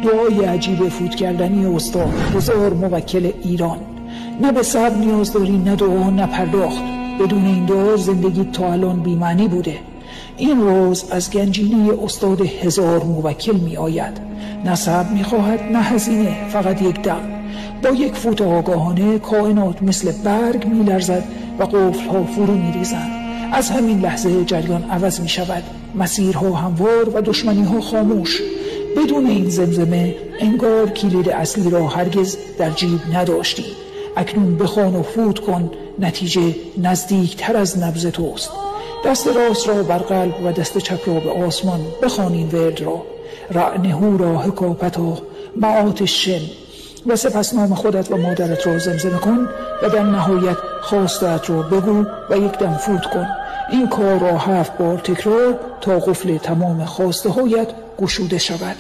دعای عجیب فوت کردنی استاد هزار موکل ایران. نه به صبر نیاز داری، نه دعا، نه پرداخت. بدون این دعا زندگی تا الان بی‌معنی بوده. این روز از گنجینه استاد هزار موکل می آید. نه صبر می خواهد، نه هزینه، فقط یک دم. با یک فوت آگاهانه کائنات مثل برگ می لرزد و قفل‌ها فرو می ریزند. از همین لحظه جریان عوض می شود، مسیرها هموار و دشمنی‌ها خاموش. بدون این زمزمه انگار کلید اصلی را هرگز در جیب نداشتی. اکنون بخوان و فوت کن، نتیجه نزدیکتر از نبض توست. دست راست را بر قلب و دست چپ را به آسمان بخوان این ورد را: رعنه را حکاپتا معات شن. و سپس نام خودت و مادرت را زمزمه کن و در نهایت خواستت را بگو و یک دم فوت کن. این کار را 7 بار تکرار تا قفل تمام خواسته هایت گشوده شود.